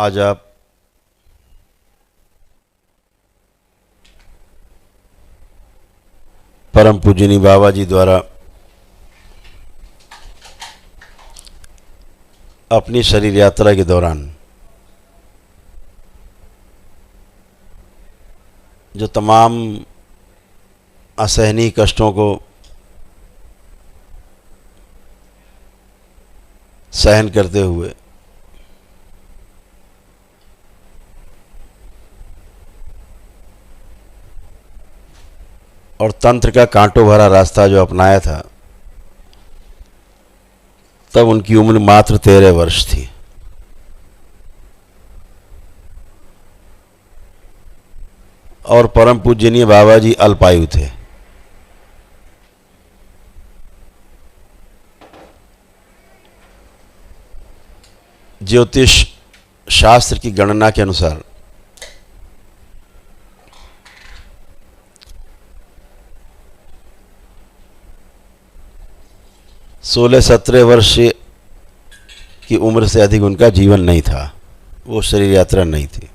आज आप परम पूजनीय बाबा जी द्वारा अपनी शरीर यात्रा के दौरान जो तमाम असहनीय कष्टों को सहन करते हुए और तंत्र का कांटों भरा रास्ता जो अपनाया था, तब उनकी उम्र मात्र 13 वर्ष थी। और परम पूजनीय बाबा जी अल्पायु थे। ज्योतिष शास्त्र की गणना के अनुसार 16-17 वर्ष की उम्र से अधिक उनका जीवन नहीं था, वो शरीर यात्रा नहीं थी।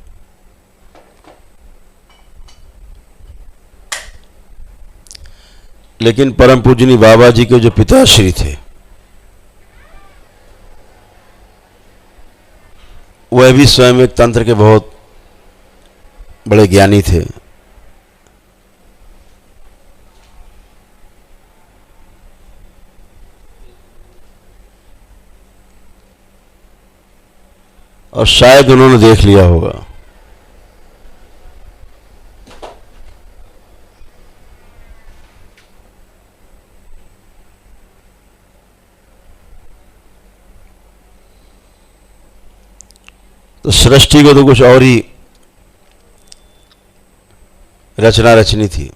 लेकिन परम पूजनीय बाबा जी के जो पिताश्री थे, वह भी स्वयं एक तंत्र के बहुत बड़े ज्ञानी थे। और शायद उन्होंने देख लिया होगा तो सृष्टि को तो कुछ और ही रचना रचनी थी।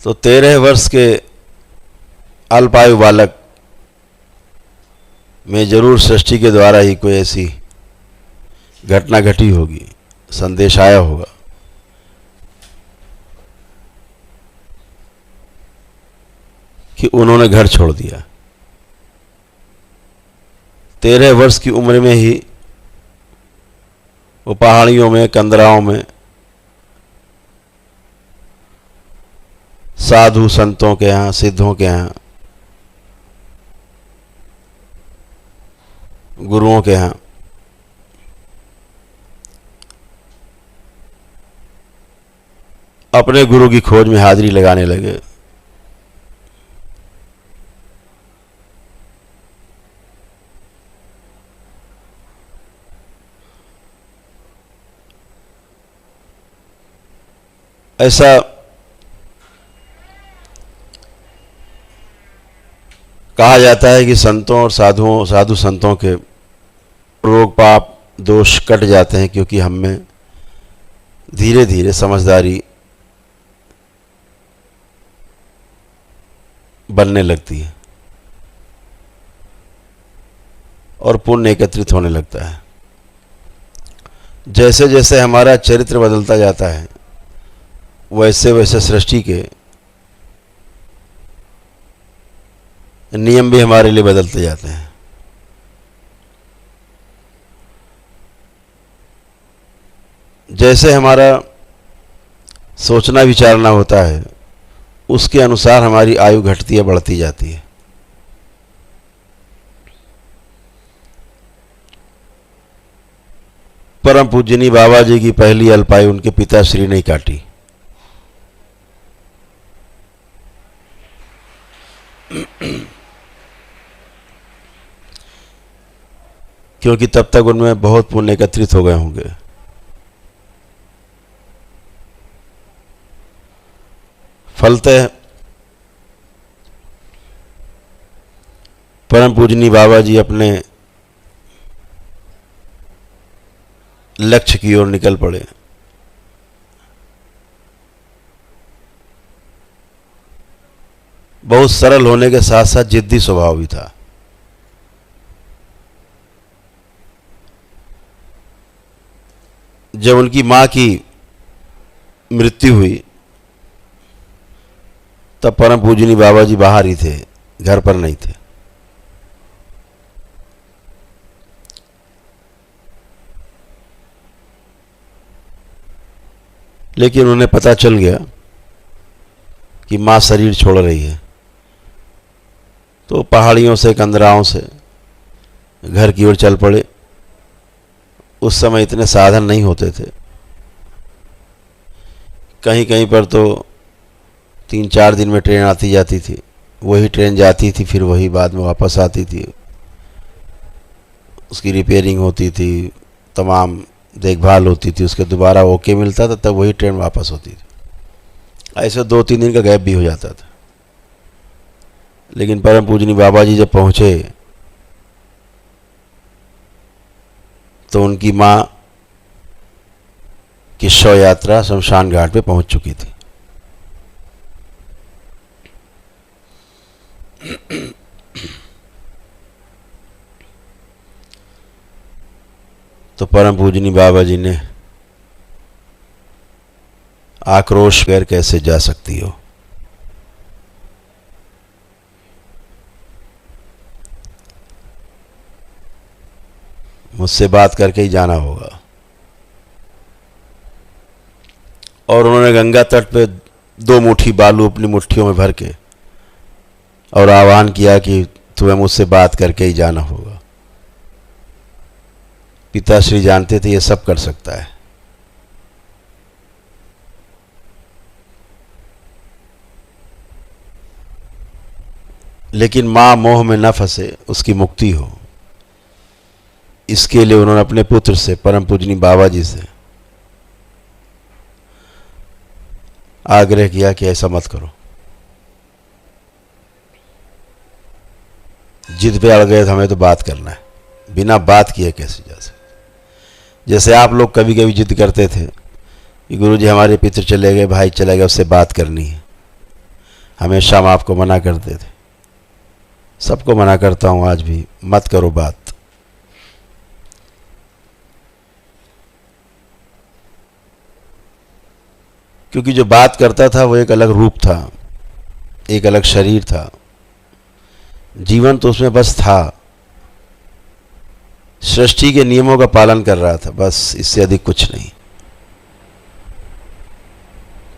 तो 13 वर्ष के अल्पायु बालक में जरूर सृष्टि के द्वारा ही कोई ऐसी घटना घटी होगी, संदेश आया होगा कि उन्होंने घर छोड़ दिया। 13 वर्ष की उम्र में ही वो पहाड़ियों में, कंदराओं में साधु संतों के यहाँ, सिद्धों के यहाँ, गुरुओं के यहाँ अपने गुरु की खोज में हाजिरी लगाने लगे। ऐसा कहा जाता है कि संतों और साधु संतों के रोग पाप दोष कट जाते हैं, क्योंकि हम में धीरे धीरे समझदारी बनने लगती है और पुण्य एकत्रित होने लगता है। जैसे जैसे हमारा चरित्र बदलता जाता है, वैसे वैसे सृष्टि के नियम भी हमारे लिए बदलते जाते हैं। जैसे हमारा सोचना विचारना होता है, उसके अनुसार हमारी आयु घटती है, बढ़ती जाती है। परम पूजनीय बाबा जी की पहली अल्पायु उनके पिताश्री ने काटी। क्योंकि तब तक उनमें बहुत पुण्य एकत्रित हो गए होंगे। फलतः परम पूजनीय बाबा जी अपने लक्ष्य की ओर निकल पड़े। बहुत सरल होने के साथ साथ जिद्दी स्वभाव भी था। जब उनकी मां की मृत्यु हुई, तब परम पूजनीय बाबा जी बाहर ही थे, घर पर नहीं थे। लेकिन उन्हें पता चल गया कि माँ शरीर छोड़ रही है, तो पहाड़ियों से कंदराओं से घर की ओर चल पड़े। उस समय इतने साधन नहीं होते थे, कहीं कहीं पर तो 3-4 दिन में ट्रेन आती जाती थी, वही ट्रेन जाती थी, फिर वही बाद में वापस आती थी, उसकी रिपेयरिंग होती थी, तमाम देखभाल होती थी, उसके दोबारा ओके मिलता था, तब वही ट्रेन वापस होती थी। ऐसे 2-3 दिन का गैप भी हो जाता था। लेकिन परम पूजनी बाबा जी जब पहुँचे तो उनकी माँ की शव यात्रा शमशान घाट पे पहुँच चुकी थी। तो परम पूजनी बाबा जी ने आक्रोश कर, कैसे जा सकती हो, मुझसे बात करके ही जाना होगा। और उन्होंने गंगा तट पे 2 मुट्ठी बालू अपनी मुट्ठियों में भर के और आह्वान किया कि तुम्हें मुझसे बात करके ही जाना होगा। पिताश्री जानते थे ये सब कर सकता है, लेकिन मां मोह में न फंसे, उसकी मुक्ति हो, इसके लिए उन्होंने अपने पुत्र से, परम पूजनी बाबा जी से आग्रह किया कि ऐसा मत करो। जिद पे अड़ गए तो हमें तो बात करना है, बिना बात किए कैसे जा सकते। जैसे आप लोग कभी कभी जिद करते थे कि गुरुजी हमारे पितर चले गए, भाई चले गए, उससे बात करनी है, हमेशा हम आपको मना करते थे। सबको मना करता हूं आज भी, मत करो बात। क्योंकि जो बात करता था वो एक अलग रूप था, एक अलग शरीर था, जीवन तो उसमें बस था, सृष्टि के नियमों का पालन कर रहा था, बस, इससे अधिक कुछ नहीं।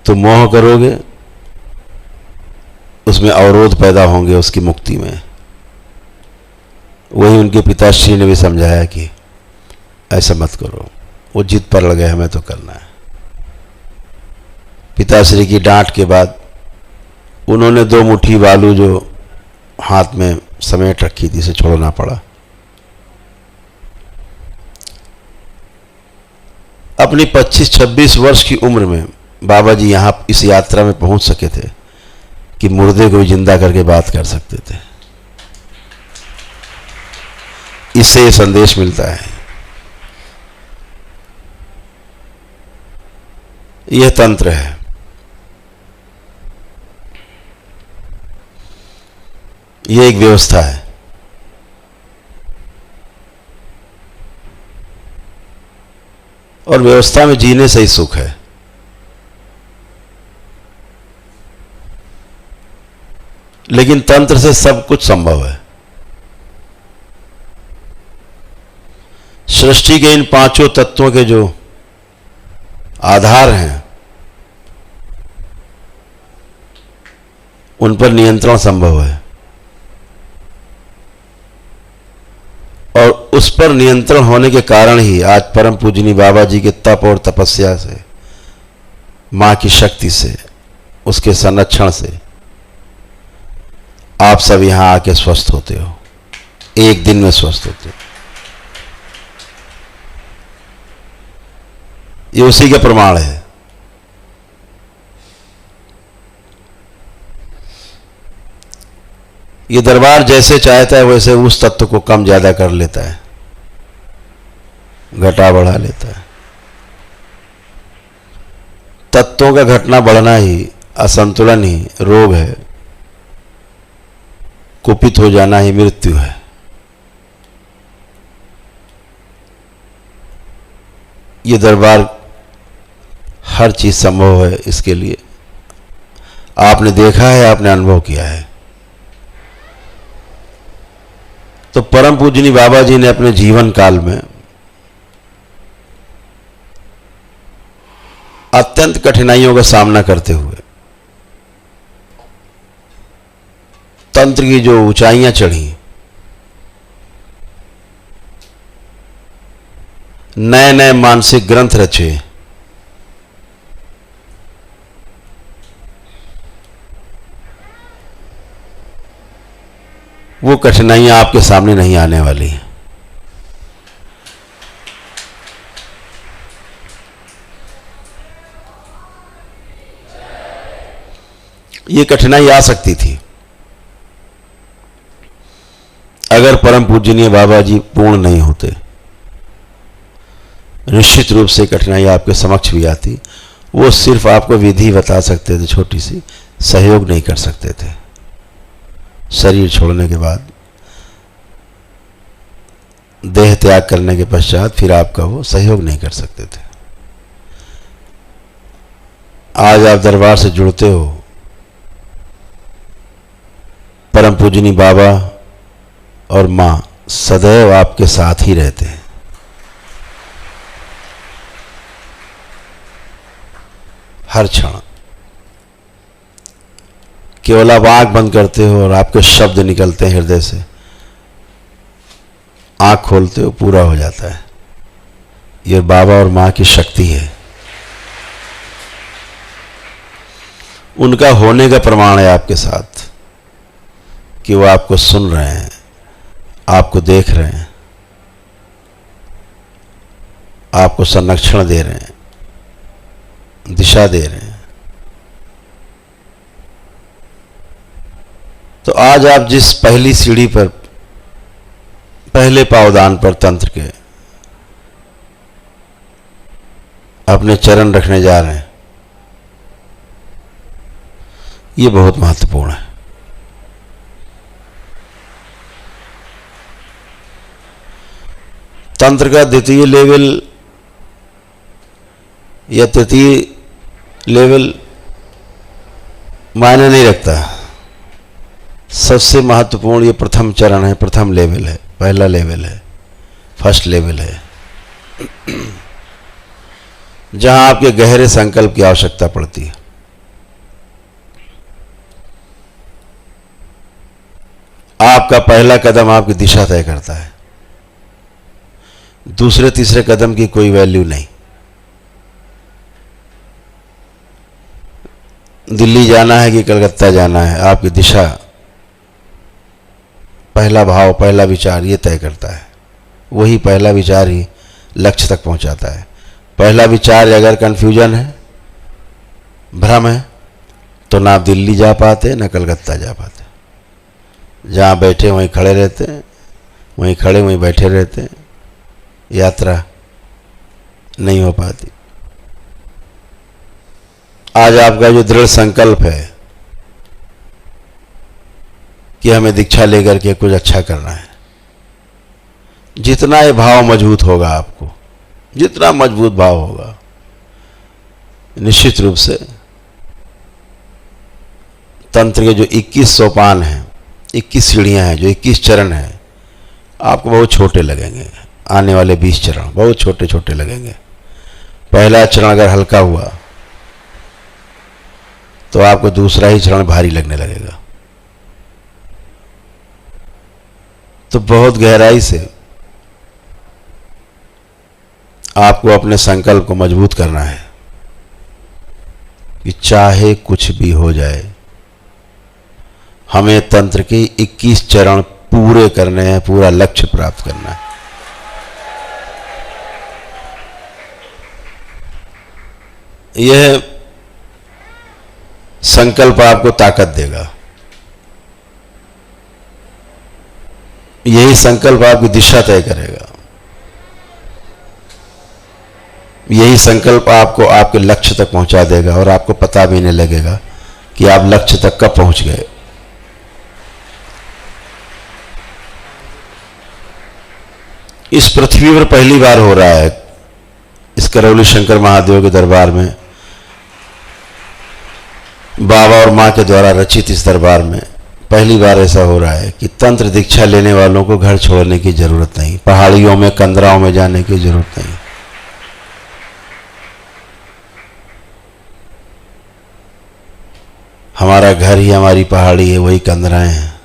तो मोह करोगे, उसमें अवरोध पैदा होंगे उसकी मुक्ति में। वही उनके पिताश्री ने भी समझाया कि ऐसा मत करो। वो जिद पर लगे, हमें तो करना है। पिताश्री की डांट के बाद उन्होंने 2 मुट्ठी बालू जो हाथ में समेट रखी थी, इसे छोड़ना पड़ा। अपनी 25-26 वर्ष की उम्र में बाबा जी यहाँ इस यात्रा में पहुंच सके थे कि मुर्दे को जिंदा करके बात कर सकते थे। इससे ये संदेश मिलता है, यह तंत्र है। यह एक व्यवस्था है। और व्यवस्था में जीने से ही सुख है। लेकिन तंत्र से सब कुछ संभव है। सृष्टि के इन 5 तत्वों के जो आधार हैं, उन पर नियंत्रण संभव है। और उस पर नियंत्रण होने के कारण ही आज परम पूजनी बाबा जी के तप और तपस्या से, मां की शक्ति से, उसके संरक्षण से आप सब यहां आके स्वस्थ होते हो, एक दिन में स्वस्थ होते हो। ये उसी के प्रमाण है। ये दरबार जैसे चाहता है वैसे उस तत्व को कम ज्यादा कर लेता है, घटा बढ़ा लेता है। तत्वों का घटना बढ़ना ही, असंतुलन ही रोग है, कुपित हो जाना ही मृत्यु है। ये दरबार हर चीज संभव है। इसके लिए आपने देखा है, आपने अनुभव किया है। तो परम पूजनी बाबा जी ने अपने जीवन काल में अत्यंत कठिनाइयों का सामना करते हुए तंत्र की जो ऊंचाइयां चढ़ी, नए नए मानसिक ग्रंथ रचे, वो कठिनाइयां आपके सामने नहीं आने वाली हैं। ये कठिनाई आ सकती थी अगर परम पूजनीय बाबा जी पूर्ण नहीं होते। निश्चित रूप से कठिनाई आपके समक्ष भी आती, वो सिर्फ आपको विधि बता सकते थे, छोटी सी, सहयोग नहीं कर सकते थे। शरीर छोड़ने के बाद, देह त्याग करने के पश्चात फिर आपका वो सहयोग नहीं कर सकते थे। आज आप दरबार से जुड़ते हो, परम पूजनी बाबा और मां सदैव आपके साथ ही रहते हैं। हर क्षण केवल आप आंख बंद करते हो और आपके शब्द निकलते हैं हृदय से, आंख खोलते हो पूरा हो जाता है। ये बाबा और मां की शक्ति है, उनका होने का प्रमाण है आपके साथ कि वो आपको सुन रहे हैं, आपको देख रहे हैं, आपको संरक्षण दे रहे हैं, दिशा दे रहे हैं। तो आज आप जिस पहली सीढ़ी पर, पहले पावदान पर तंत्र के अपने चरण रखने जा रहे हैं, ये बहुत महत्वपूर्ण है। तंत्र का द्वितीय लेवल या तृतीय लेवल मायने नहीं रखता। सबसे महत्वपूर्ण ये प्रथम चरण है, प्रथम लेवल है, पहला लेवल है, फर्स्ट लेवल है, जहां आपके गहरे संकल्प की आवश्यकता पड़ती है। आपका पहला कदम आपकी दिशा तय करता है, दूसरे तीसरे कदम की कोई वैल्यू नहीं। दिल्ली जाना है कि कलकत्ता जाना है, आपकी दिशा, पहला भाव, पहला विचार ये तय करता है। वही पहला विचार ही लक्ष्य तक पहुंचाता है। पहला विचार अगर कंफ्यूजन है, भ्रम है, तो ना आप दिल्ली जा पाते ना कलकत्ता जा पाते। जहाँ बैठे वहीं खड़े रहते हैं, वहीं खड़े वहीं बैठे रहते हैं, यात्रा नहीं हो पाती। आज आपका जो दृढ़ संकल्प है कि हमें दीक्षा लेकर के कुछ अच्छा करना है, जितना ये भाव मजबूत होगा, आपको जितना मजबूत भाव होगा, निश्चित रूप से तंत्र के जो 21 सोपान हैं, 21 सीढ़ियां हैं, जो 21 चरण हैं, आपको बहुत छोटे लगेंगे। आने वाले 20 चरण बहुत छोटे छोटे लगेंगे। पहला चरण अगर हल्का हुआ तो आपको दूसरा ही चरण भारी लगने लगेगा। तो बहुत गहराई से आपको अपने संकल्प को मजबूत करना है कि चाहे कुछ भी हो जाए, हमें तंत्र के 21 चरण पूरे करने हैं, पूरा लक्ष्य प्राप्त करना है। यह संकल्प आपको ताकत देगा, यही संकल्प आपकी दिशा तय करेगा, यही संकल्प आपको आपके लक्ष्य तक पहुंचा देगा और आपको पता भी नहीं लगेगा कि आप लक्ष्य तक कब पहुंच गए। इस पृथ्वी पर पहली बार हो रहा है, इस करौली शंकर महादेव के दरबार में, बाबा और मां के द्वारा रचित इस दरबार में पहली बार ऐसा हो रहा है कि तंत्र दीक्षा लेने वालों को घर छोड़ने की जरूरत नहीं, पहाड़ियों में, कंदराओं में जाने की जरूरत नहीं। हमारा घर ही हमारी पहाड़ी है, वही कंदराएं हैं।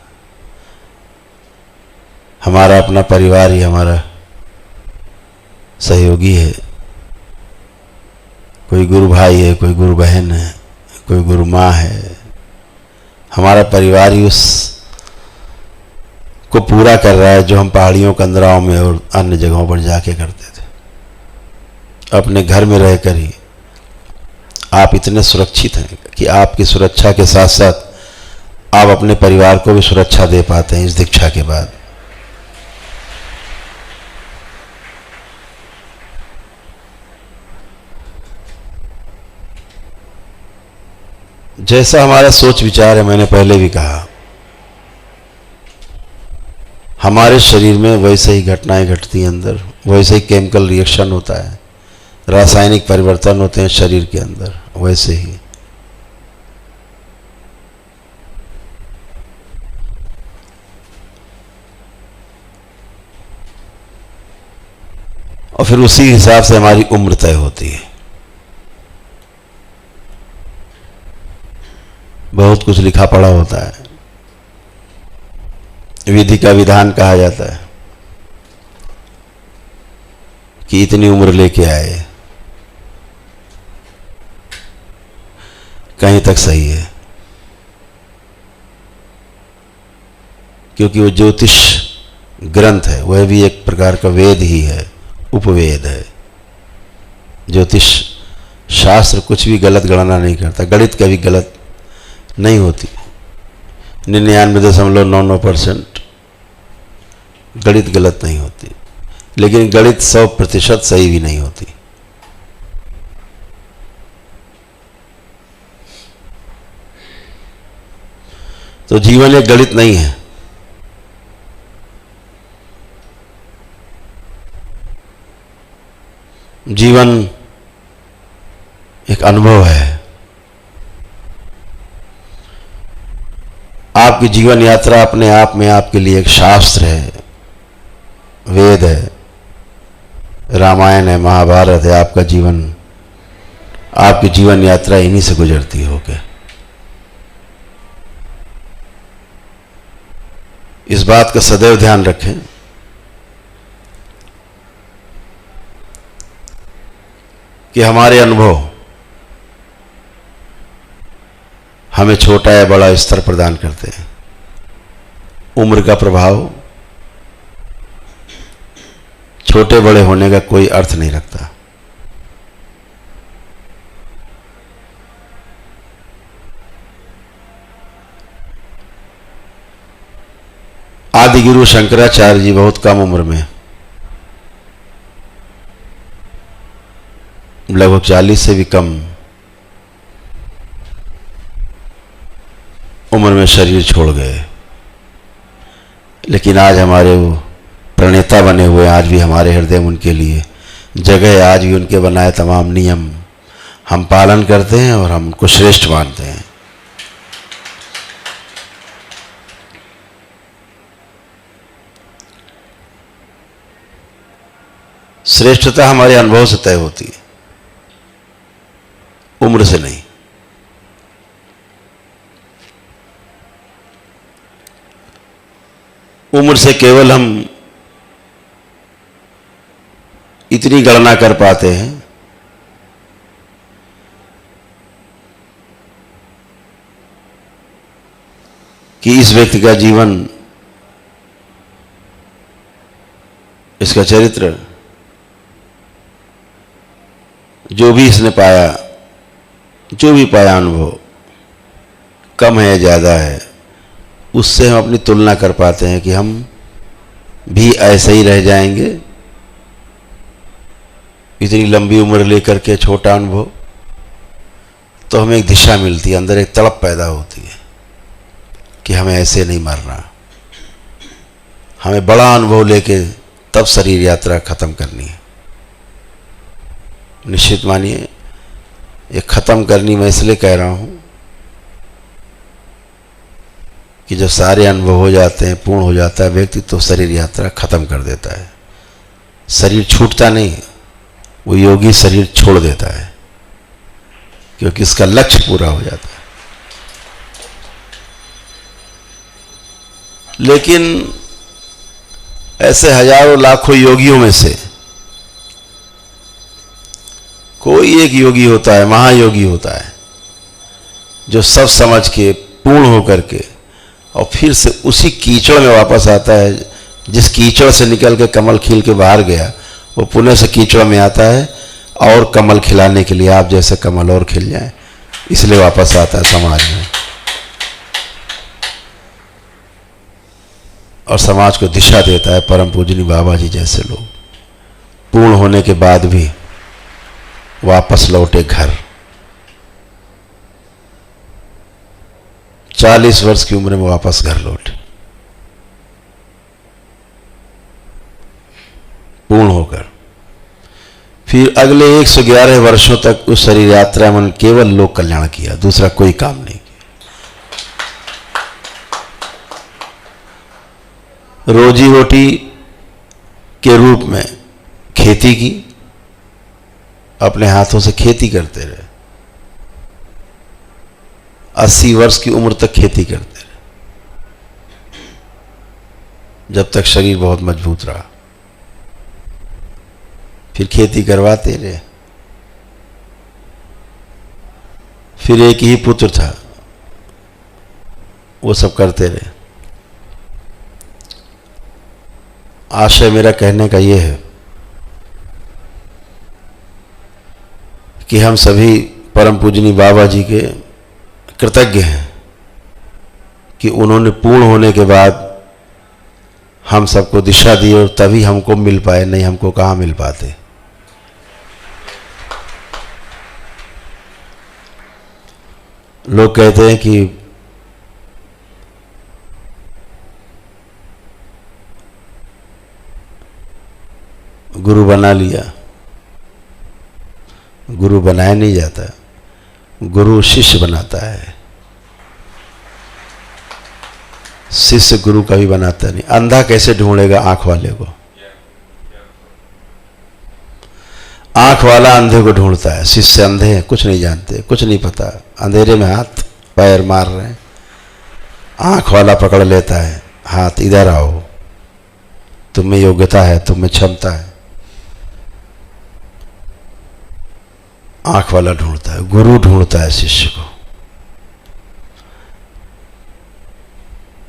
हमारा अपना परिवार ही हमारा सहयोगी है। कोई गुरु भाई है, कोई गुरु बहन है, कोई गुरु माँ है। हमारा परिवार ही उस को पूरा कर रहा है जो हम पहाड़ियों, कंदराओं में और अन्य जगहों पर जाके करते थे। अपने घर में रहकर ही आप इतने सुरक्षित हैं कि आपकी सुरक्षा के साथ साथ आप अपने परिवार को भी सुरक्षा दे पाते हैं इस दीक्षा के बाद। जैसा हमारा सोच विचार है, मैंने पहले भी कहा, हमारे शरीर में वैसे ही घटनाएं घटती हैं, अंदर वैसे ही केमिकल रिएक्शन होता है, रासायनिक परिवर्तन होते हैं शरीर के अंदर, वैसे ही और फिर उसी हिसाब से हमारी उम्र तय होती है। बहुत कुछ लिखा पढ़ा होता है, विधि का विधान कहा जाता है कि इतनी उम्र लेके आए, कहीं तक सही है, क्योंकि वो ज्योतिष ग्रंथ है, वह भी एक प्रकार का वेद ही है, उपवेद है। ज्योतिष शास्त्र कुछ भी गलत गणना नहीं करता, गणित कभी गलत नहीं होती। 99.99% गणित गलत नहीं होती, लेकिन गणित 100% सही भी नहीं होती। तो जीवन एक गणित नहीं है। जीवन एक अनुभव है। आपकी जीवन यात्रा अपने आप में आपके लिए एक शास्त्र है, वेद है, रामायण है, महाभारत है। आपका जीवन, आपकी जीवन यात्रा इन्हीं से गुजरती होगी। इस बात का सदैव ध्यान रखें कि हमारे अनुभव हमें छोटा या बड़ा स्तर प्रदान करते हैं। उम्र का प्रभाव छोटे बड़े होने का कोई अर्थ नहीं रखता। आदि गुरु शंकराचार्य जी बहुत कम उम्र में, लगभग 40 से भी कम उम्र में शरीर छोड़ गए। लेकिन आज हमारे वो प्रणेता बने हुए, आज भी हमारे हृदय में उनके लिए जगह है। आज भी उनके बनाए तमाम नियम हम पालन करते हैं और हम उनको श्रेष्ठ मानते हैं। श्रेष्ठता हमारे अनुभव से तय होती है, उम्र से नहीं। उम्र से केवल हम इतनी गणना कर पाते हैं कि इस व्यक्ति का जीवन, इसका चरित्र, जो भी इसने पाया, जो भी पाया अनुभव, कम है ज़्यादा है, उससे हम अपनी तुलना कर पाते हैं कि हम भी ऐसे ही रह जाएंगे। इतनी लंबी उम्र लेकर के छोटा अनुभव, तो हमें एक दिशा मिलती है, अंदर एक तड़प पैदा होती है कि हमें ऐसे नहीं मरना, हमें बड़ा अनुभव लेके तब शरीर यात्रा खत्म करनी है। निश्चित मानिए, ये खत्म करनी मैं इसलिए कह रहा हूं कि जब सारे अनुभव हो जाते हैं, पूर्ण हो जाता है व्यक्ति, तो शरीर यात्रा खत्म कर देता है। शरीर छूटता नहीं, वो योगी शरीर छोड़ देता है, क्योंकि इसका लक्ष्य पूरा हो जाता है। लेकिन ऐसे हजारों लाखों योगियों में से कोई एक योगी होता है, महायोगी होता है, जो सब समझ के पूर्ण होकर के और फिर से उसी कीचड़ में वापस आता है। जिस कीचड़ से निकल के कमल खिल के बाहर गया, वो पुनः से कीचड़ में आता है और कमल खिलाने के लिए, आप जैसे कमल और खिल जाए, इसलिए वापस आता है समाज में और समाज को दिशा देता है। परम पूजनीय बाबा जी जैसे लोग पूर्ण होने के बाद भी वापस लौटे घर। 40 वर्ष की उम्र में वापस घर लौटे, पूर्ण होकर। फिर अगले 111 वर्षों तक उस शरीर यात्रा में केवल लोक कल्याण किया, दूसरा कोई काम नहीं किया। रोजी रोटी के रूप में खेती की, अपने हाथों से खेती करते रहे। 80 वर्ष की उम्र तक खेती करते रहे, जब तक शरीर बहुत मजबूत रहा। फिर खेती करवाते रहे। फिर एक ही पुत्र था, वो सब करते रहे। आशय मेरा कहने का ये है कि हम सभी परम पूजनीय बाबा जी के कृतज्ञ हैं कि उन्होंने पूर्ण होने के बाद हम सबको दिशा दी और तभी हमको मिल पाए, नहीं हमको कहाँ मिल पाते। लोग कहते हैं कि गुरु बना लिया, गुरु बनाया नहीं जाता, गुरु शिष्य बनाता है। शिष्य गुरु कभी बनाता नहीं। अंधा कैसे ढूंढेगा आंख वाले को? आंख वाला अंधे को ढूंढता है। शिष्य अंधे हैं, कुछ नहीं जानते, कुछ नहीं पता, अंधेरे में हाथ पैर मार रहे हैं। आंख वाला पकड़ लेता है, हाथ इधर आओ, तुम में योग्यता है, तुम में क्षमता है। आंख वाला ढूंढता है, गुरु ढूंढता है शिष्य को।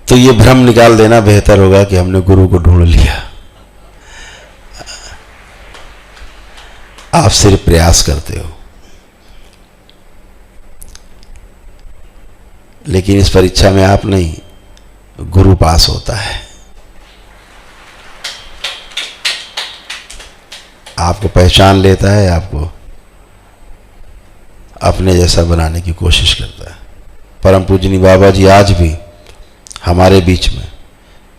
तो ये भ्रम निकाल देना बेहतर होगा कि हमने गुरु को ढूंढ लिया। आप सिर्फ प्रयास करते हो, लेकिन इस परीक्षा में आप नहीं, गुरु पास होता है। आपको पहचान लेता है, आपको अपने जैसा बनाने की कोशिश करता है। परम पूजनीय बाबा जी आज भी हमारे बीच में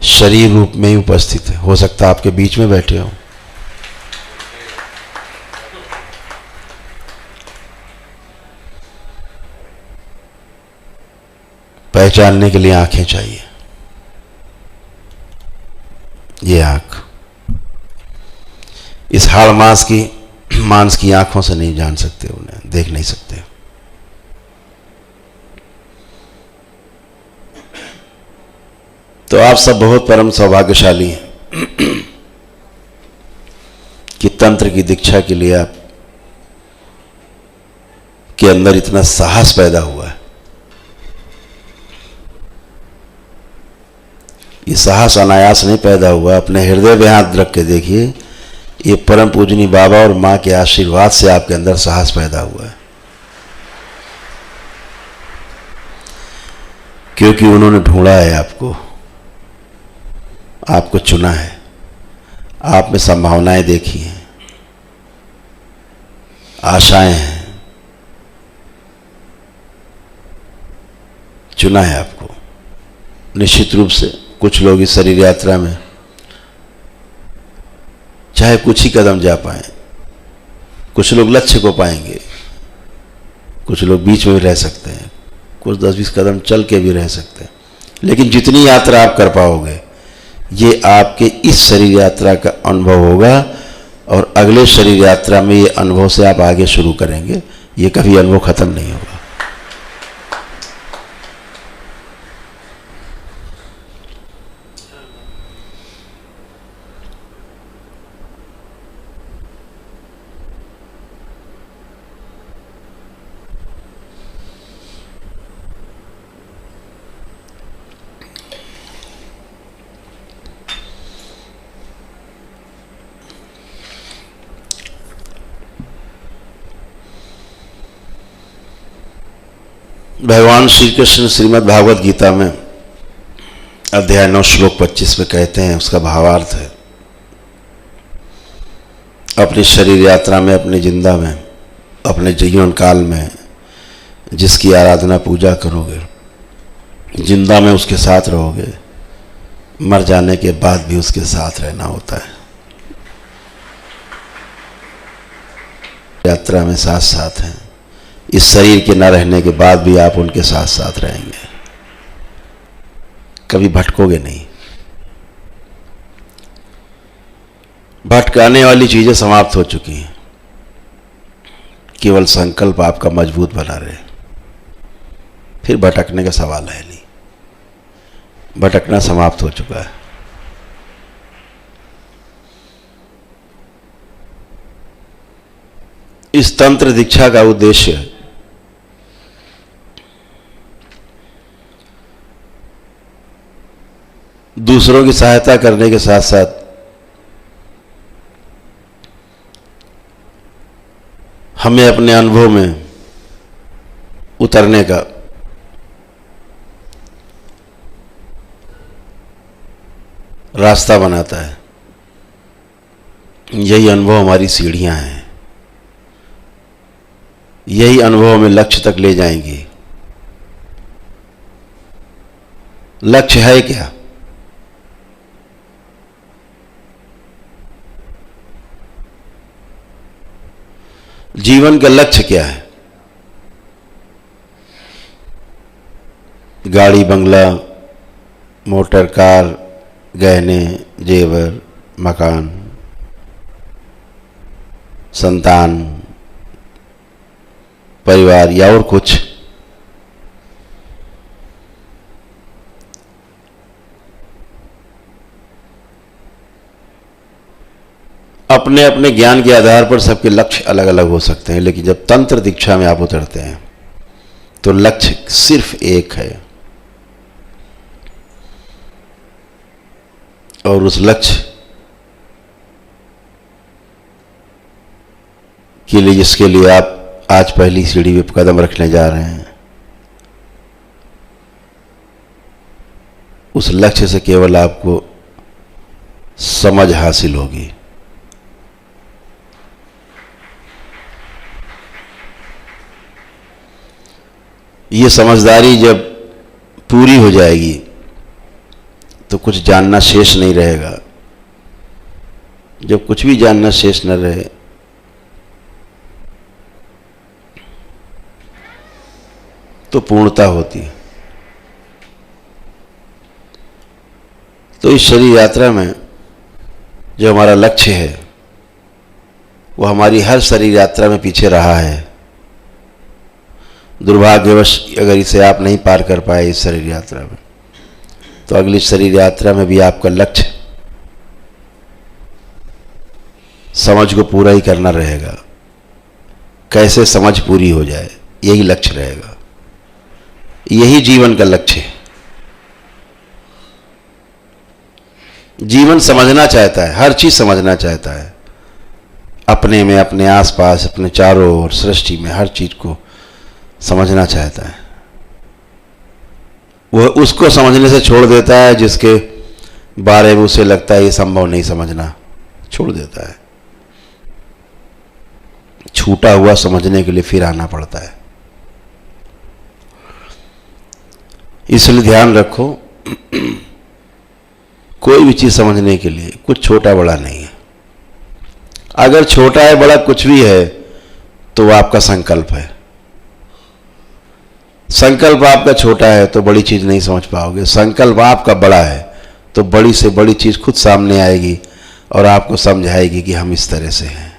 शरीर रूप में ही उपस्थित है। हो सकता है आपके बीच में बैठे हो। पहचानने के लिए आंखें चाहिए। ये आंख इस हाड़ मांस की आंखों से नहीं जान सकते, उन्हें देख नहीं सकते। तो आप सब बहुत परम सौभाग्यशाली हैं कि तंत्र की दीक्षा के लिए आप के अंदर इतना साहस पैदा हुआ है। ये साहस अनायास नहीं पैदा हुआ। अपने हृदय में हाथ रख के देखिए, ये परम पूजनीय बाबा और माँ के आशीर्वाद से आपके अंदर साहस पैदा हुआ है, क्योंकि उन्होंने ढूंढा है आपको, आपको चुना है, आप में संभावनाएं देखी हैं, आशाएं हैं, चुना है आपको। निश्चित रूप से कुछ लोग इस शरीर यात्रा में चाहे कुछ ही कदम जा पाए, कुछ लोग लक्ष्य को पाएंगे, कुछ लोग बीच में भी रह सकते हैं, कुछ 10-20 कदम चल के भी रह सकते हैं। लेकिन जितनी यात्रा आप कर पाओगे, ये आपके इस शरीर यात्रा का अनुभव होगा और अगले शरीर यात्रा में ये अनुभव से आप आगे शुरू करेंगे। ये कभी अनुभव खत्म नहीं होगा। भगवान श्री कृष्ण श्रीमद् भागवत गीता में अध्याय 9 श्लोक 25 में कहते हैं, उसका भावार्थ है, अपनी शरीर यात्रा में, अपनी जिंदा में, अपने जीवन काल में जिसकी आराधना पूजा करोगे, जिंदा में उसके साथ रहोगे, मर जाने के बाद भी उसके साथ रहना होता है। यात्रा में साथ साथ हैं, इस शरीर के न रहने के बाद भी आप उनके साथ साथ रहेंगे, कभी भटकोगे नहीं। भटकाने वाली चीजें समाप्त हो चुकी हैं, केवल संकल्प आपका मजबूत बना रहे, फिर भटकने का सवाल है नहीं, भटकना समाप्त हो चुका है। इस तंत्र दीक्षा का उद्देश्य दूसरों की सहायता करने के साथ साथ हमें अपने अनुभव में उतरने का रास्ता बनाता है। यही अनुभव हमारी सीढ़ियां हैं, यही अनुभव हमें लक्ष्य तक ले जाएंगी। लक्ष्य है क्या? जीवन का लक्ष्य क्या है? गाड़ी, बंगला, मोटर, कार, गहने, जेवर, मकान, संतान, परिवार या और कुछ? अपने अपने ज्ञान के आधार पर सबके लक्ष्य अलग अलग हो सकते हैं, लेकिन जब तंत्र दीक्षा में आप उतरते हैं तो लक्ष्य सिर्फ एक है, और उस लक्ष्य के लिए, जिसके लिए आप आज पहली सीढ़ी पे कदम रखने जा रहे हैं, उस लक्ष्य से केवल आपको समझ हासिल होगी। ये समझदारी जब पूरी हो जाएगी तो कुछ जानना शेष नहीं रहेगा। जब कुछ भी जानना शेष न रहे तो पूर्णता होती है। तो इस शरीर यात्रा में जो हमारा लक्ष्य है वो हमारी हर शरीर यात्रा में पीछे रहा है। दुर्भाग्यवश अगर इसे आप नहीं पार कर पाए इस शरीर यात्रा में, तो अगली शरीर यात्रा में भी आपका लक्ष्य समझ को पूरा ही करना रहेगा। कैसे समझ पूरी हो जाए, यही लक्ष्य रहेगा, यही जीवन का लक्ष्य है। जीवन समझना चाहता है, हर चीज समझना चाहता है, अपने में, अपने आसपास, अपने चारों ओर, सृष्टि में हर चीज को समझना चाहता है। वह उसको समझने से छोड़ देता है जिसके बारे में उसे लगता है ये संभव नहीं समझना, छोड़ देता है। छूटा हुआ समझने के लिए फिर आना पड़ता है। इसलिए ध्यान रखो, कोई भी चीज समझने के लिए कुछ छोटा बड़ा नहीं है। अगर छोटा है बड़ा कुछ भी है तो वह आपका संकल्प है। संकल्प आपका छोटा है तो बड़ी चीज नहीं समझ पाओगे। संकल्प आपका बड़ा है तो बड़ी से बड़ी चीज खुद सामने आएगी और आपको समझाएगी कि हम इस तरह से हैं।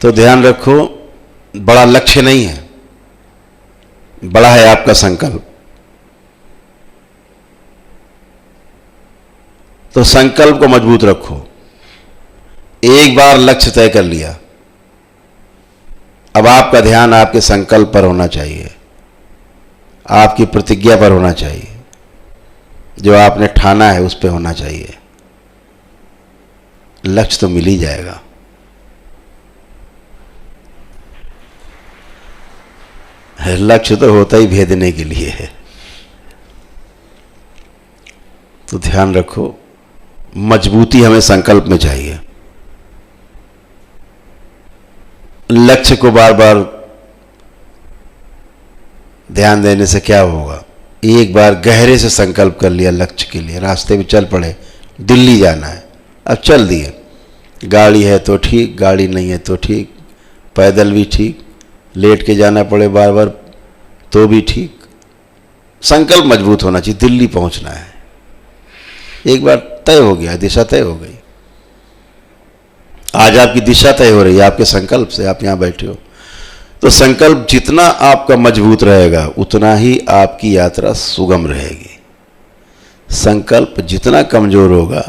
तो ध्यान रखो, बड़ा लक्ष्य नहीं है, बड़ा है आपका संकल्प। तो संकल्प को मजबूत रखो। एक बार लक्ष्य तय कर लिया, अब आपका ध्यान आपके संकल्प पर होना चाहिए, आपकी प्रतिज्ञा पर होना चाहिए, जो आपने ठाना है उस पर होना चाहिए। लक्ष्य तो मिल ही जाएगा। लक्ष्य तो होता ही भेदने के लिए है। तो ध्यान रखो, मजबूती हमें संकल्प में चाहिए। लक्ष्य को बार बार ध्यान देने से क्या होगा? एक बार गहरे से संकल्प कर लिया लक्ष्य के लिए, रास्ते में चल पड़े, दिल्ली जाना है, अब चल दिए। गाड़ी है तो ठीक, गाड़ी नहीं है तो ठीक, पैदल भी ठीक, लेट के जाना पड़े बार बार तो भी ठीक। संकल्प मजबूत होना चाहिए, दिल्ली पहुंचना है। एक बार तय हो गया, दिशा तय हो गई। आज आपकी दिशा तय हो रही है आपके संकल्प से, आप यहां बैठे हो। तो संकल्प जितना आपका मजबूत रहेगा उतना ही आपकी यात्रा सुगम रहेगी। संकल्प जितना कमजोर होगा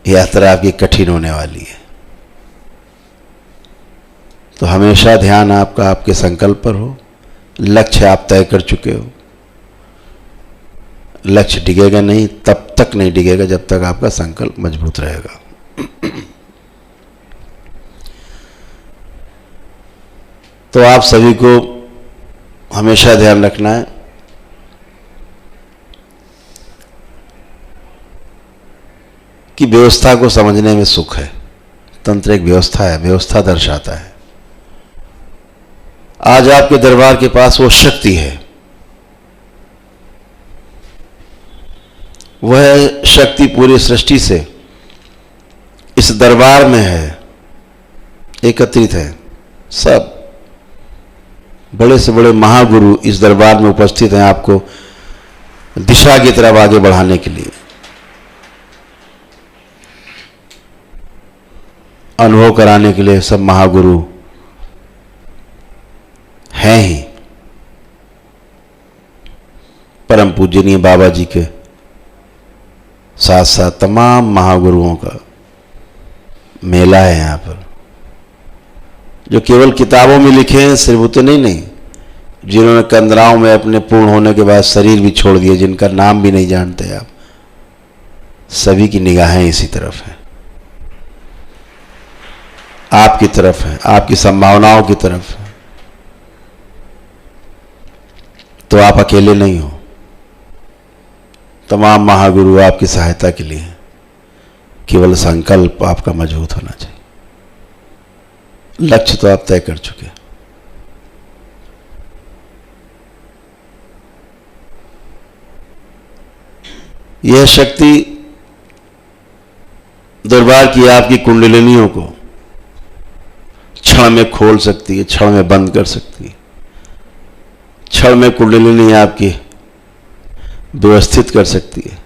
यात्रा आपकी कठिन होने वाली है। तो हमेशा ध्यान आपका आपके संकल्प पर हो। लक्ष्य आप तय कर चुके हो, लक्ष्य डिगेगा नहीं, तब तक नहीं डिगेगा जब तक आपका संकल्प मजबूत रहेगा। तो आप सभी को हमेशा ध्यान रखना है कि व्यवस्था को समझने में सुख है। तंत्र एक व्यवस्था है, व्यवस्था दर्शाता है। आज आपके दरबार के पास वो शक्ति है, वह शक्ति पूरी सृष्टि से इस दरबार में है, एकत्रित है। सब बड़े से बड़े महागुरु इस दरबार में उपस्थित हैं आपको दिशा की तरफ आगे बढ़ाने के लिए, अनुभव कराने के लिए। सब महागुरु हैं ही। परम पूजनीय बाबा जी के साथ साथ तमाम महागुरुओं का मेला है यहाँ पर, जो केवल किताबों में लिखे हैं सिर्फ उतने नहीं, जिन्होंने कंदराओं में अपने पूर्ण होने के बाद शरीर भी छोड़ दिए, जिनका नाम भी नहीं जानते आप, सभी की निगाहें इसी तरफ हैं, आपकी तरफ है, आपकी संभावनाओं की तरफ है। तो आप अकेले नहीं हो, तमाम महागुरु आपकी सहायता के लिए हैं। केवल संकल्प आपका मजबूत होना चाहिए। लक्ष्य तो आप तय कर चुके। यह शक्ति दरबार की आपकी कुंडलिनियों को क्षण में खोल सकती है, क्षण में बंद कर सकती है। क्षण में कुंडलिनी आपकी व्यवस्थित कर सकती है।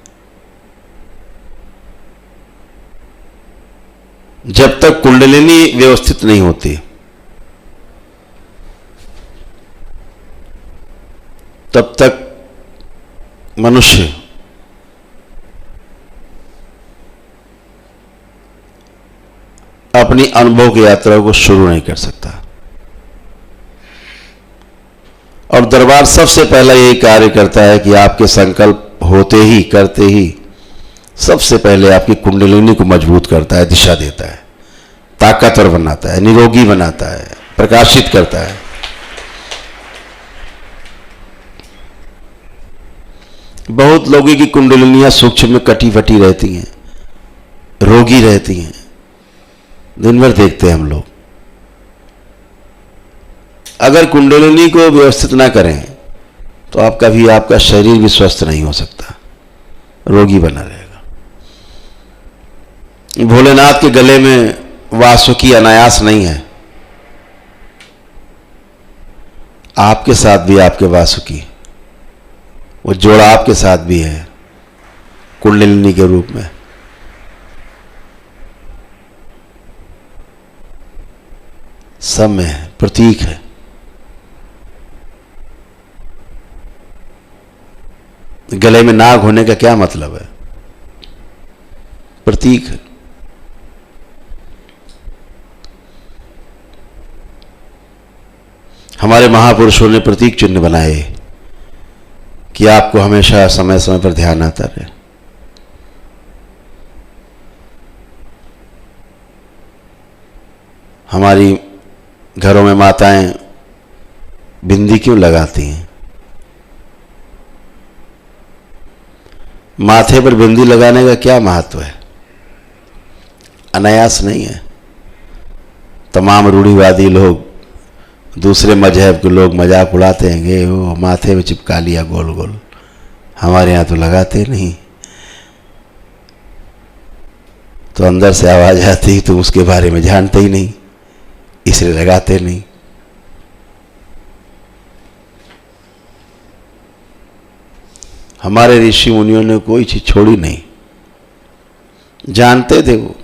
जब तक कुंडलिनी व्यवस्थित नहीं होती तब तक मनुष्य अपनी अनुभव की यात्रा को शुरू नहीं कर सकता। और दरबार सबसे पहला यही कार्य करता है कि आपके संकल्प होते ही, करते ही सबसे पहले आपकी कुंडलिनी को मजबूत करता है, दिशा देता है, ताकतवर बनाता है, निरोगी बनाता है, प्रकाशित करता है। बहुत लोगों की कुंडलिनियां सूक्ष्म में कटी फटी रहती हैं, रोगी रहती हैं, दिन भर देखते हैं हम लोग। अगर कुंडलिनी को व्यवस्थित ना करें तो आपका भी, आपका शरीर भी स्वस्थ नहीं हो सकता, रोगी बना रहेगा। भोलेनाथ के गले में वासुकी अनायास नहीं है, आपके साथ भी आपके वासुकी, वो जोड़ा आपके साथ भी है कुंडलिनी के रूप में। सब में है, प्रतीक है। गले में नाग होने का क्या मतलब है? प्रतीक है। हमारे महापुरुषों ने प्रतीक चिन्ह बनाए कि आपको हमेशा समय समय पर ध्यान आता रहे। हमारी घरों में माताएं बिंदी क्यों लगाती हैं? माथे पर बिंदी लगाने का क्या महत्व है? अनायास नहीं है। तमाम रूढ़िवादी लोग, दूसरे मजहब के लोग मजाक उड़ाते हैं कि वो माथे में चिपका लिया गोल गोल। हमारे यहाँ तो लगाते नहीं। तो अंदर से आवाज आती, तुम उसके बारे में जानते ही नहीं, इसलिए लगाते नहीं। हमारे ऋषि मुनियों ने कोई चीज छोड़ी नहीं, जानते थे वो।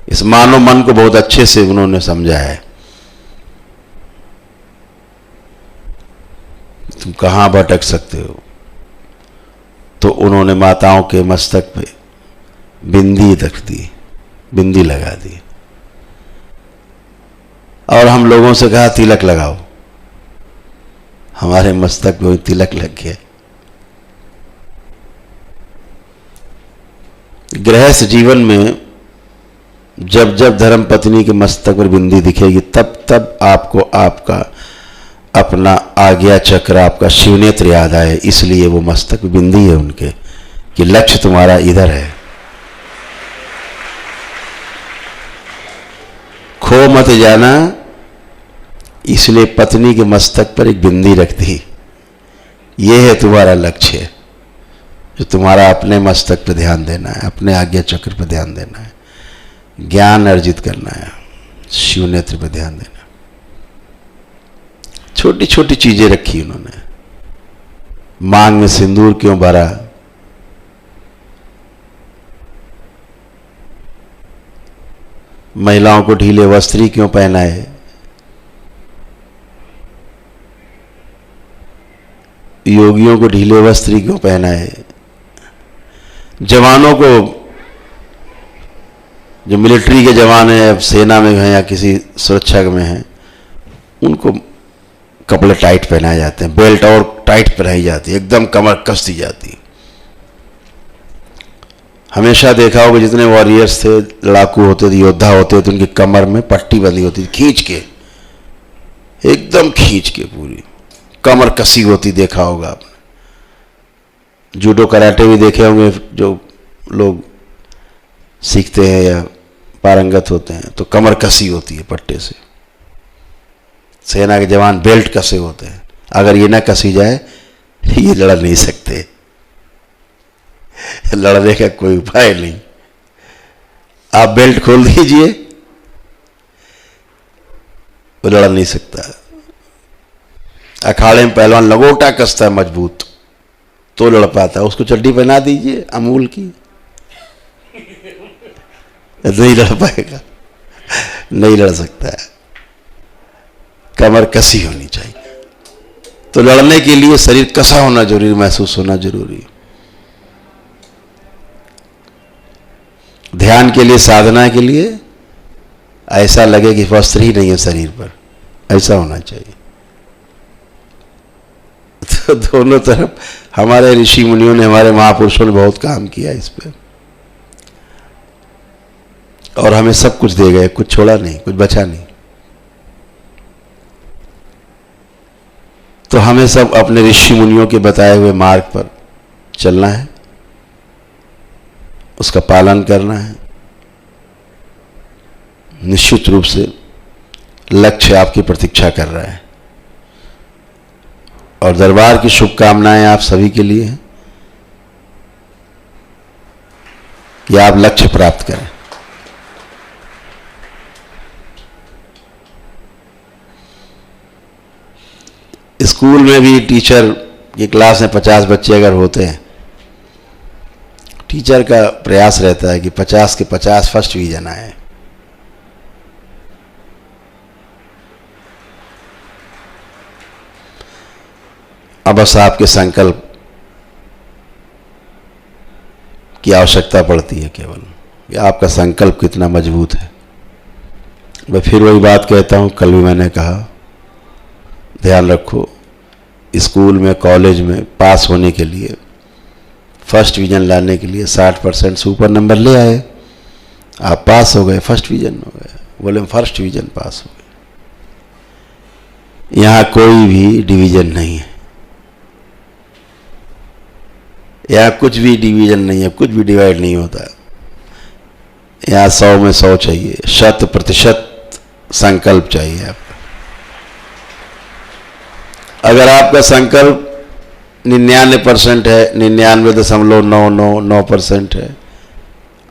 इस मानव मन को बहुत अच्छे से उन्होंने समझा है। तुम कहां भटक सकते हो, तो उन्होंने माताओं के मस्तक पे बिंदी रख दी, बिंदी लगा दी, और हम लोगों से कहा तिलक लगाओ। हमारे मस्तक पे तिलक लग गया। गृहस्थ जीवन में जब जब धर्म पत्नी के मस्तक पर बिंदी दिखेगी, तब तब आपको आपका अपना आज्ञा चक्र, आपका शिवनेत्र याद आए। इसलिए वो मस्तक पे बिंदी है उनके, कि लक्ष्य तुम्हारा इधर है, खो मत जाना। इसलिए पत्नी के मस्तक पर एक बिंदी रख दी। ये है तुम्हारा लक्ष्य, जो तुम्हारा अपने मस्तक पर ध्यान देना है, अपने आज्ञा चक्र पर ध्यान देना है, ज्ञान अर्जित करना है, शिवनेत्र पर ध्यान देना। छोटी छोटी चीजें रखी उन्होंने। मांग में सिंदूर क्यों भरा? महिलाओं को ढीले वस्त्र क्यों पहनाए? योगियों को ढीले वस्त्र क्यों पहनाए? जवानों को, जो मिलिट्री के जवान हैं, अब सेना में हैं या किसी सुरक्षा में हैं, उनको कपड़े टाइट पहनाए जाते हैं, बेल्ट और टाइट पहनाई जाती है, एकदम कमर कस दी जाती है। हमेशा देखा होगा जितने वॉरियर्स थे, लड़ाकू होते थे, योद्धा होते थे, उनकी कमर में पट्टी बंधी होती थी, खींच के, एकदम खींच के पूरी कमर कसी होती, देखा होगा आपने। जूडो कराटे भी देखे होंगे, जो लोग सीखते हैं या पारंगत होते हैं, तो कमर कसी होती है पट्टे से। सेना के जवान बेल्ट कसे होते हैं, अगर ये ना कसी जाए ये लड़ नहीं सकते, लड़ने का कोई उपाय नहीं। आप बेल्ट खोल दीजिए, वो लड़ नहीं सकता। अखाड़े में पहलवान लगोटा कसता है मजबूत, तो लड़ पाता है। उसको चड्डी पहना दीजिए अमूल की, नहीं लड़ पाएगा, नहीं लड़ सकता है। कमर कसी होनी चाहिए। तो लड़ने के लिए शरीर कसा होना जरूरी, महसूस होना जरूरी। ध्यान के लिए, साधना के लिए ऐसा लगे कि वस्त्र ही नहीं है शरीर पर, ऐसा होना चाहिए। तो दोनों तरफ हमारे ऋषि मुनियों ने, हमारे महापुरुषों ने बहुत काम किया इस पे, और हमें सब कुछ दे गए, कुछ छोड़ा नहीं, कुछ बचा नहीं। तो हमें सब अपने ऋषि मुनियों के बताए हुए मार्ग पर चलना है, उसका पालन करना है। निश्चित रूप से लक्ष्य आपकी प्रतीक्षा कर रहा है, और दरबार की शुभकामनाएं आप सभी के लिए हैं कि आप लक्ष्य प्राप्त करें। स्कूल में भी टीचर की क्लास में 50 बच्चे अगर होते हैं, टीचर का प्रयास रहता है कि 50 के 50 फर्स्ट डिवीजन आए। अब बस आपके संकल्प की आवश्यकता पड़ती है केवल, कि आपका संकल्प कितना मजबूत है। मैं फिर वही बात कहता हूं, कल भी मैंने कहा, ध्यान रखो, स्कूल में, कॉलेज में पास होने के लिए, फर्स्ट डिवीजन लाने के लिए 60% से ऊपर नंबर ले आए, आप पास हो गए, फर्स्ट डिवीजन हो गए। बोले हम फर्स्ट डिवीजन पास हो गए। यहाँ कोई भी डिवीजन नहीं है, यहाँ कुछ भी डिवीजन नहीं है, कुछ भी डिवाइड नहीं होता। यहाँ 100 में 100 चाहिए, 100% संकल्प चाहिए आपका। अगर आपका संकल्प 99% है, 99.999% है,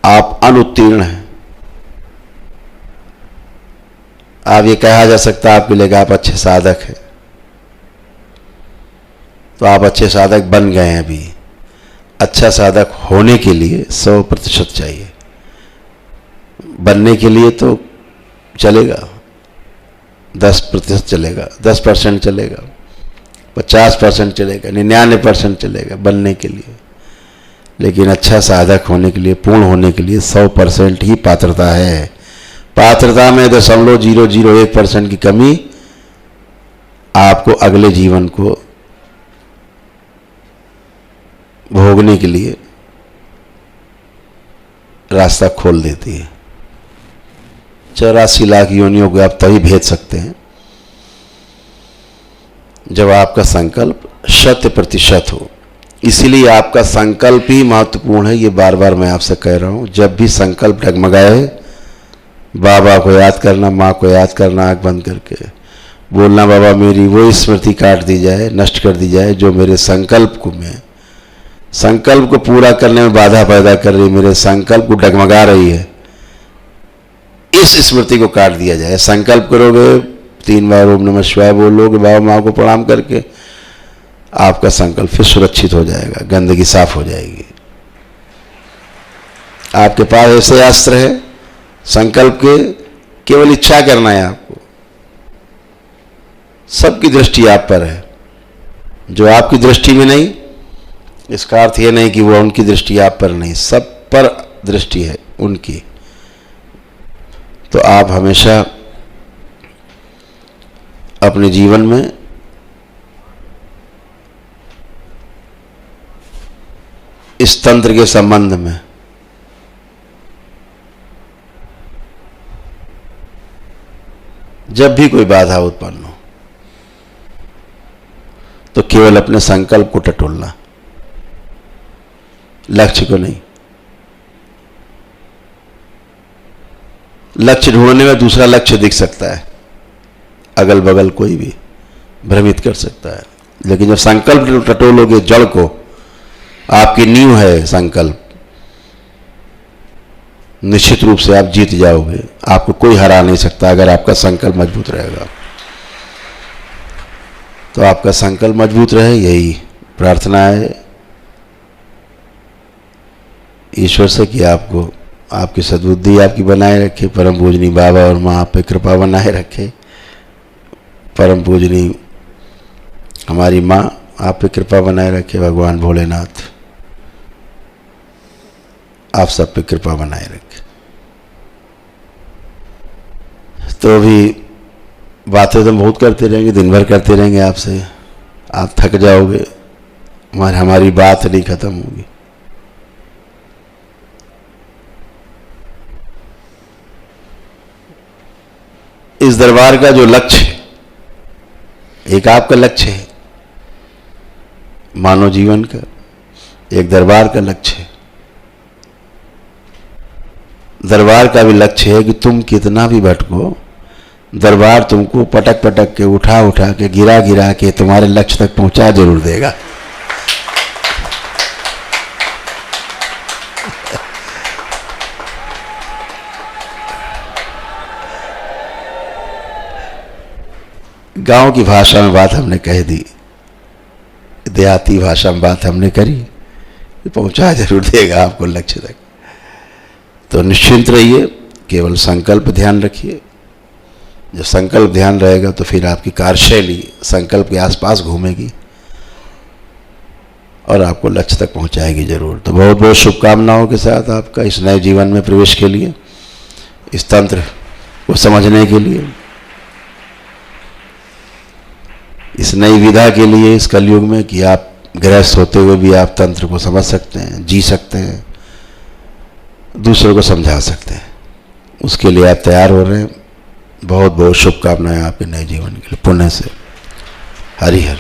आप अनुत्तीर्ण हैं। आप ये कहा जा सकता है आपके लिए आप अच्छे साधक हैं, तो आप अच्छे साधक बन गए हैं। अभी अच्छा साधक होने के लिए 100% चाहिए, बनने के लिए तो चलेगा 10% चलेगा, 10% चलेगा, 50% चलेगा, 99% चलेगा बनने के लिए। लेकिन अच्छा साधक होने के लिए, पूर्ण होने के लिए 100% ही पात्रता है। पात्रता में 0.001% की कमी आपको अगले जीवन को भोगने के लिए रास्ता खोल देती है। 84 लाख योनियों को आप तभी भेज सकते हैं जब आपका संकल्प 100% हो। इसीलिए आपका संकल्प ही महत्वपूर्ण है। ये बार बार मैं आपसे कह रहा हूं, जब भी संकल्प डगमगाए, बाबा को याद करना, माँ को याद करना, आँख बंद करके बोलना, बाबा मेरी वो स्मृति काट दी जाए, नष्ट कर दी जाए जो मेरे संकल्प को पूरा करने में बाधा पैदा कर रही, मेरे संकल्प को डगमगा रही है, इस स्मृति को काट दिया जाए। संकल्प करोगे, 3 बार ओम नमः शिवाय बोलोगे, बाबा माँ को प्रणाम करके, आपका संकल्प फिर सुरक्षित हो जाएगा, गंदगी साफ हो जाएगी। आपके पास ऐसे अस्त्र है संकल्प के, केवल इच्छा करना है आपको। सबकी दृष्टि आप पर है, जो आपकी दृष्टि में नहीं, इसका अर्थ यह नहीं कि वो उनकी दृष्टि आप पर नहीं, सब पर दृष्टि है उनकी। तो आप हमेशा अपने जीवन में इस तंत्र के संबंध में जब भी कोई बाधा उत्पन्न हो तो केवल अपने संकल्प को टटोलना, लक्ष्य को नहीं। लक्ष्य ढूंढने में दूसरा लक्ष्य दिख सकता है, अगल बगल कोई भी भ्रमित कर सकता है, लेकिन जब संकल्प टटोलोगे जड़ को, आपकी नींव है संकल्प, निश्चित रूप से आप जीत जाओगे। आपको कोई हरा नहीं सकता अगर आपका संकल्प मजबूत रहेगा। तो आपका संकल्प मजबूत रहे, यही प्रार्थना है ईश्वर से कि आपको आपकी सद्बुद्धि आपकी बनाए रखे, परम पूजनी बाबा और माँ आप पे कृपा बनाए रखे। परम पूजनी हमारी माँ आप पे कृपा बनाए रखे। भगवान भोलेनाथ आप सब पे कृपा बनाए रखे। तो अभी बातें तो बहुत करते रहेंगे, दिन भर करते रहेंगे आपसे, आप थक जाओगे, हमारी बात नहीं खत्म होगी। इस दरबार का जो लक्ष्य है, एक आपका लक्ष्य है मानव जीवन का, एक दरबार का लक्ष्य है। दरबार का भी लक्ष्य है कि तुम कितना भी भटको, दरबार तुमको पटक पटक के, उठा उठा के, गिरा गिरा के तुम्हारे लक्ष्य तक पहुंचा जरूर देगा। गांव की भाषा में बात हमने कह दी, देहाती भाषा में बात हमने करी, पहुंचा जरूर देगा आपको लक्ष्य तक। तो निश्चिंत रहिए, केवल संकल्प ध्यान रखिए। जब संकल्प ध्यान रहेगा तो फिर आपकी कार्यशैली संकल्प के आसपास घूमेगी और आपको लक्ष्य तक पहुंचाएगी जरूर। तो बहुत बहुत शुभकामनाओं के साथ आपका इस नए जीवन में प्रवेश के लिए, इस तंत्र को समझने के लिए, इस नई विधा के लिए इस कलयुग में कि आप गृहस्थ होते हुए भी आप तंत्र को समझ सकते हैं, जी सकते हैं, दूसरों को समझा सकते हैं। उसके लिए आप तैयार हो रहे हैं। बहुत बहुत शुभकामनाएं आपके नए जीवन के लिए। पुण्य से। हरिहर।